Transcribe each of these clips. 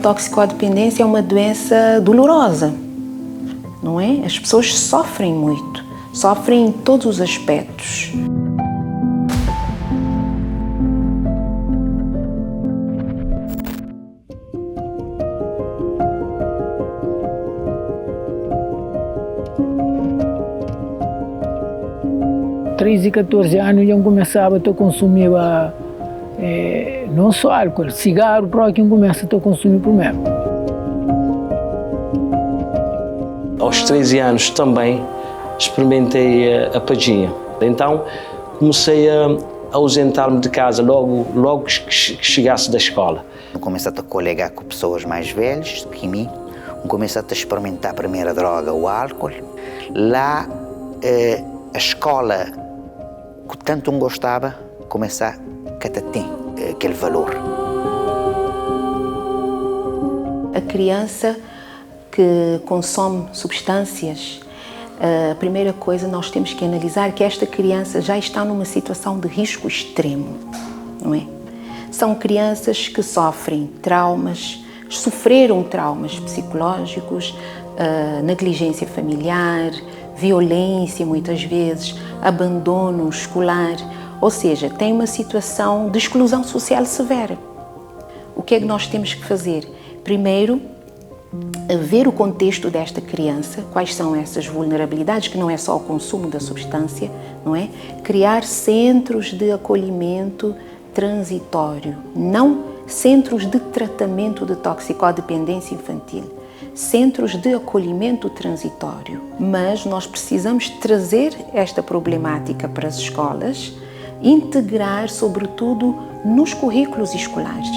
toxicodependência é uma doença dolorosa, não é? As pessoas sofrem muito, sofrem em todos os aspectos. Com 13 e 14 anos eu começava a consumir não só álcool, cigarro, próprio, eu começo a consumir primeiro. Aos 13 anos também experimentei a paginha. Então comecei a ausentar-me de casa logo que chegasse da escola. Comecei a colegar com pessoas mais velhas do que mim. Comecei a experimentar a primeira droga, o álcool. Lá, a escola, que tanto gostava, começar a ter aquele valor. A criança que consome substâncias, a primeira coisa nós temos que analisar é que esta criança já está numa situação de risco extremo, não é? São crianças que sofrem traumas, sofreram traumas psicológicos, negligência familiar, violência muitas vezes, abandono escolar, ou seja, tem uma situação de exclusão social severa. O que é que nós temos que fazer? Primeiro, ver o contexto desta criança, quais são essas vulnerabilidades, que não é só o consumo da substância, não é? Criar centros de acolhimento transitório, não centros de tratamento de toxicodependência infantil, centros de acolhimento transitório. Mas nós precisamos trazer esta problemática para as escolas, integrar, sobretudo, nos currículos escolares.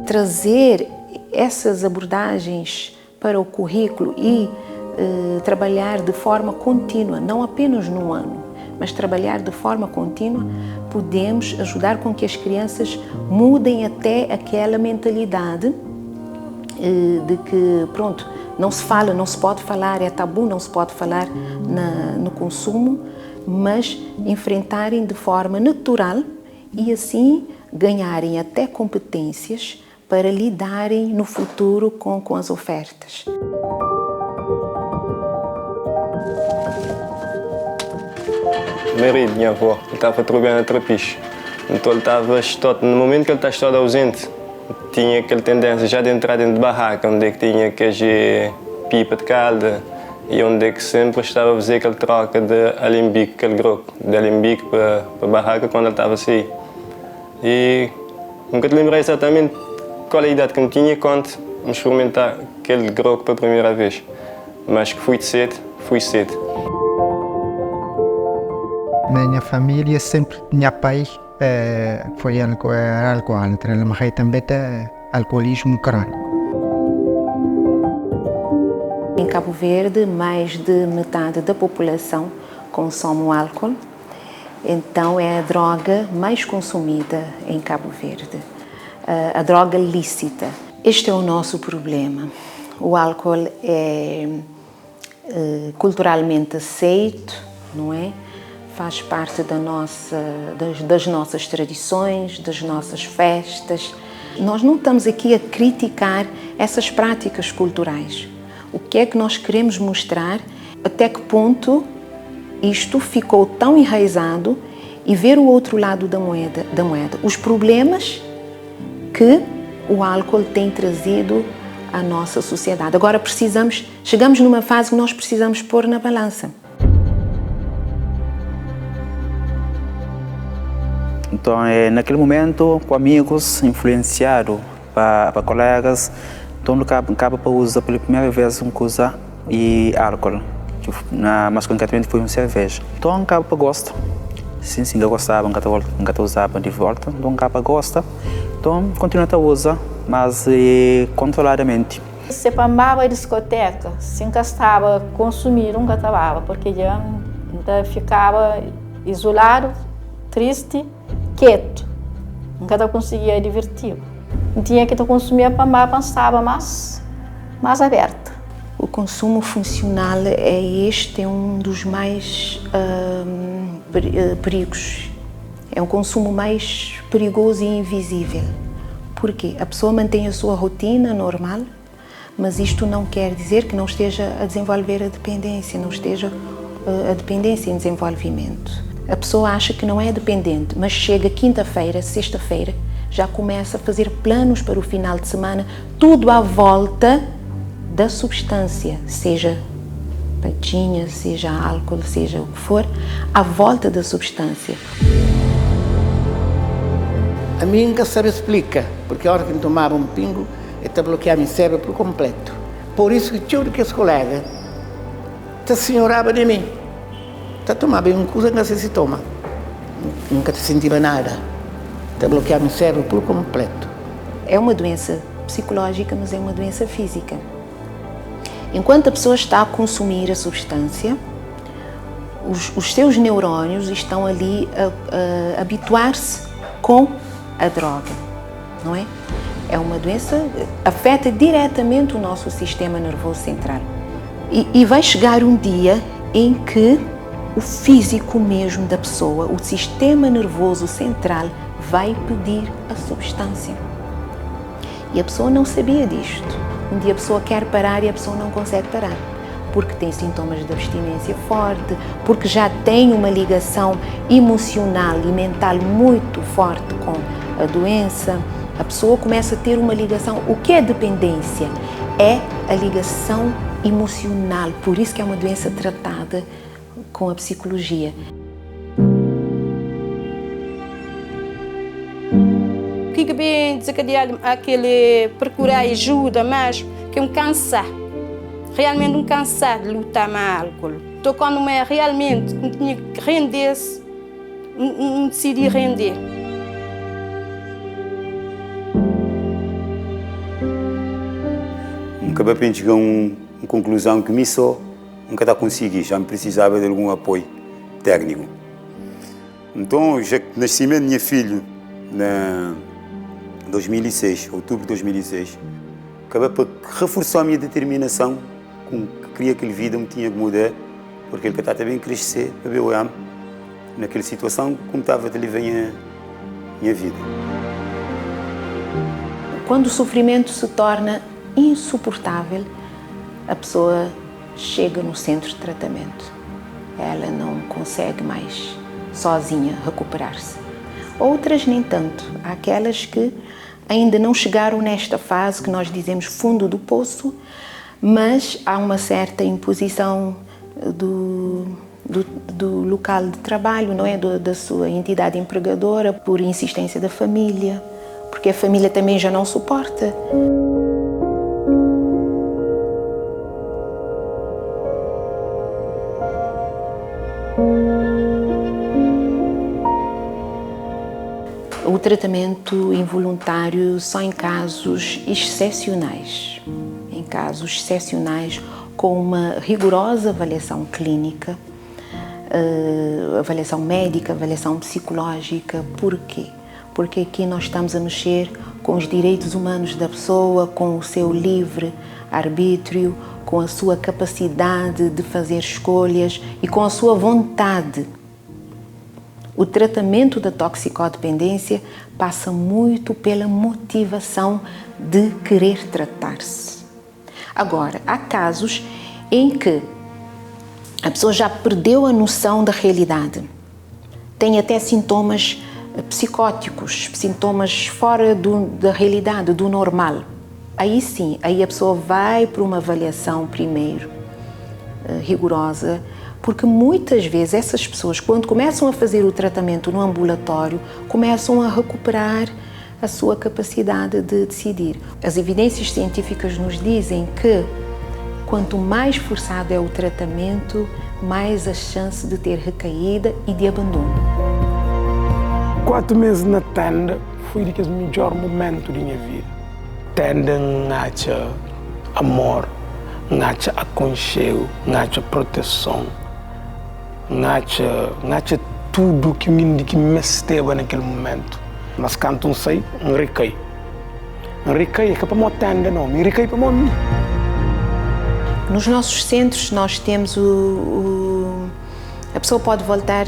Trazer essas abordagens para o currículo e trabalhar de forma contínua, não apenas num ano, mas trabalhar de forma contínua, podemos ajudar com que as crianças mudem até aquela mentalidade de que, pronto, não se fala, não se pode falar, é tabu, não se pode falar no consumo, mas enfrentarem de forma natural e assim ganharem até competências para lidarem no futuro com as ofertas. Meu marido, minha avó, ele estava trabalhando na Trapiche. Então ele estava no momento que ele está ausente, tinha aquela tendência já de entrar dentro de barraca, onde é que tinha aquele pipa de calda e onde é que sempre estava a fazer aquela troca de alimbique, aquele groco, de alimbique para a barraca quando ele estava a sair. E nunca te lembrei exatamente qual é a idade que eu tinha quando me experimentar aquele groco pela primeira vez. Mas que fui cedo. Minha família sempre tinha pai foi alcoólatra, mas também tem alcoolismo crônico. Em Cabo Verde, mais de metade da população consome o álcool, então é a droga mais consumida em Cabo Verde, a droga lícita. Este é o nosso problema. O álcool é culturalmente aceito, não é? Faz parte das nossas tradições, das nossas festas. Nós não estamos aqui a criticar essas práticas culturais. O que é que nós queremos mostrar? Até que ponto isto ficou tão enraizado e ver o outro lado da moeda. Os problemas que o álcool tem trazido à nossa sociedade. Agora chegamos numa fase que nós precisamos pôr na balança. Então, naquele momento, com amigos, influenciado para colegas, então acaba para usar pela primeira vez coisa e álcool, mas concretamente foi cerveja. Então acaba para gosto. Sim, eu gostava, nunca usava de volta, então acaba gosta. Então continua a usar, mas controladamente. Se pambava em discoteca, se encastava, consumir, nunca estava, porque já ficava isolado, triste, quieto, nunca conseguia divertir. Tinha que consumir a pamba, pensava mais aberta. O consumo funcional é um dos mais perigos. É um consumo mais perigoso e invisível, Porquê? A pessoa mantém a sua rotina normal, mas isto não quer dizer que não esteja a desenvolver a dependência, não esteja a dependência em desenvolvimento. A pessoa acha que não é dependente, mas chega quinta-feira, sexta-feira, já começa a fazer planos para o final de semana, tudo à volta da substância, seja patinha, seja álcool, seja o que for, à volta da substância. A mim nunca se explica, porque a hora que eu tomava um pingo, está bloqueado meu cérebro por completo. Por isso que tudo que os colegas te senhorava de mim. Tá tomava uma coisa que não se toma. Nunca te sentia nada. Está bloqueado meu cérebro por completo. É uma doença psicológica, mas é uma doença física. Enquanto a pessoa está a consumir a substância, os seus neurônios estão ali a habituar-se com a droga, não é? É uma doença que afeta diretamente o nosso sistema nervoso central. E vai chegar um dia em que o físico mesmo da pessoa, o sistema nervoso central, vai pedir a substância. E a pessoa não sabia disto. Um dia a pessoa quer parar e a pessoa não consegue parar, porque tem sintomas de abstinência forte, porque já tem uma ligação emocional e mental muito forte com a doença. A pessoa começa a ter uma ligação. O que é dependência? É a ligação emocional, por isso que é uma doença tratada com a psicologia. O que vem desencadear aquele procurar ajuda, mas que me cansar, realmente me cansar de lutar com o álcool. Então quando me realmente tinha que render-se, decidi render. Acabei de chegar a uma conclusão que me só nunca está conseguindo, já me precisava de algum apoio técnico. Então, já que nascimento do meu filho, em 2006, outubro de 2006, acabei por reforçar a minha determinação, com que queria que a vida me tinha que mudar, porque ele estava bem crescer, para ver o amo, naquela situação, como estava a levar a minha vida. Quando o sofrimento se torna insuportável, a pessoa chega no centro de tratamento. Ela não consegue mais sozinha recuperar-se. Outras nem tanto. Há aquelas que ainda não chegaram nesta fase que nós dizemos fundo do poço, mas há uma certa imposição do local de trabalho, não é? Da sua entidade empregadora, por insistência da família, porque a família também já não suporta. O tratamento involuntário só em casos excepcionais. Em casos excepcionais, com uma rigorosa avaliação clínica, avaliação médica, avaliação psicológica. Por quê? Porque aqui nós estamos a mexer com os direitos humanos da pessoa, com o seu livre arbítrio, com a sua capacidade de fazer escolhas e com a sua vontade. O tratamento da toxicodependência passa muito pela motivação de querer tratar-se. Agora, há casos em que a pessoa já perdeu a noção da realidade, tem até sintomas psicóticos, sintomas fora da realidade, do normal. Aí sim, aí a pessoa vai para uma avaliação primeiro rigorosa, porque muitas vezes essas pessoas, quando começam a fazer o tratamento no ambulatório, começam a recuperar a sua capacidade de decidir. As evidências científicas nos dizem que quanto mais forçado é o tratamento, mais a chance de ter recaída e de abandono. 4 meses na tenda foi o melhor momento da minha vida. Tenda ngacha amor, ngacha aconchego, ngacha proteção, ngacha tudo que me esteve naquele momento. Mas quando eu sei, eu recai. Eu recai é para a tenda, não, eu recai para mim. Nos nossos centros nós temos a pessoa pode voltar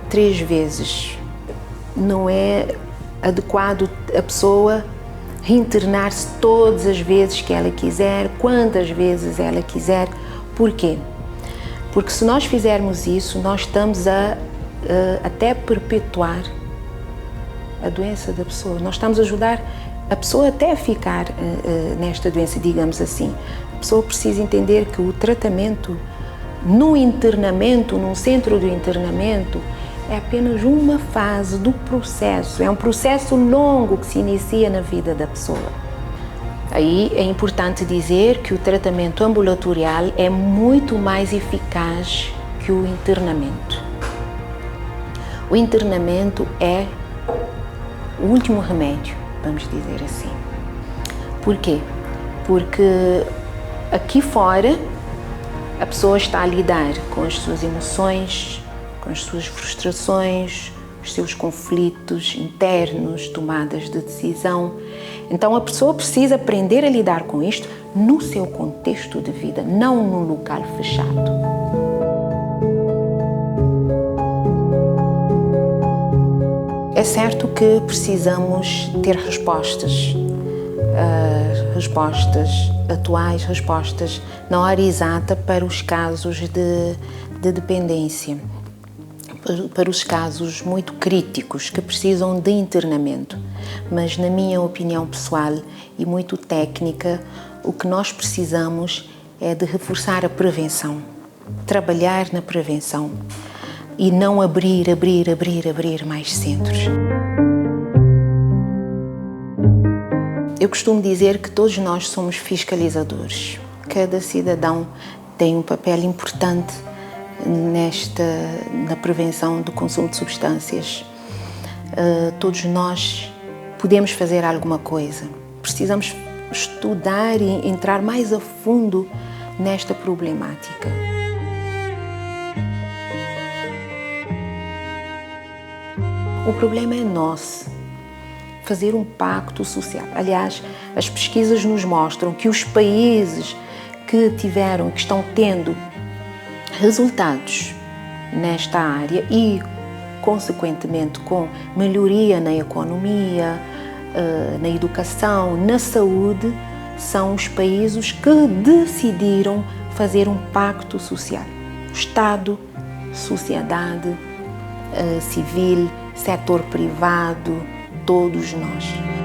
3 vezes. Não é adequado a pessoa reinternar-se todas as vezes que ela quiser, quantas vezes ela quiser. Por quê? Porque se nós fizermos isso, nós estamos a até perpetuar a doença da pessoa. Nós estamos a ajudar a pessoa até a ficar nesta doença, digamos assim. A pessoa precisa entender que o tratamento no internamento, num centro de internamento, é apenas uma fase do processo. É um processo longo que se inicia na vida da pessoa. Aí é importante dizer que o tratamento ambulatorial é muito mais eficaz que o internamento. O internamento é o último remédio, vamos dizer assim. Por quê? Porque aqui fora a pessoa está a lidar com as suas emoções, com as suas frustrações, os seus conflitos internos, tomadas de decisão. Então a pessoa precisa aprender a lidar com isto no seu contexto de vida, não num local fechado. É certo que precisamos ter respostas, respostas atuais, respostas na hora exata para os casos de dependência, para os casos muito críticos que precisam de internamento. Mas na minha opinião pessoal e muito técnica, o que nós precisamos é de reforçar a prevenção, trabalhar na prevenção e não abrir mais centros. Eu costumo dizer que todos nós somos fiscalizadores. Cada cidadão tem um papel importante na prevenção do consumo de substâncias. Todos nós podemos fazer alguma coisa. Precisamos estudar e entrar mais a fundo nesta problemática. O problema é nosso, fazer um pacto social. Aliás, as pesquisas nos mostram que os países que estão tendo resultados nesta área e, consequentemente, com melhoria na economia, na educação, na saúde, são os países que decidiram fazer um pacto social. O Estado, sociedade civil, setor privado, todos nós.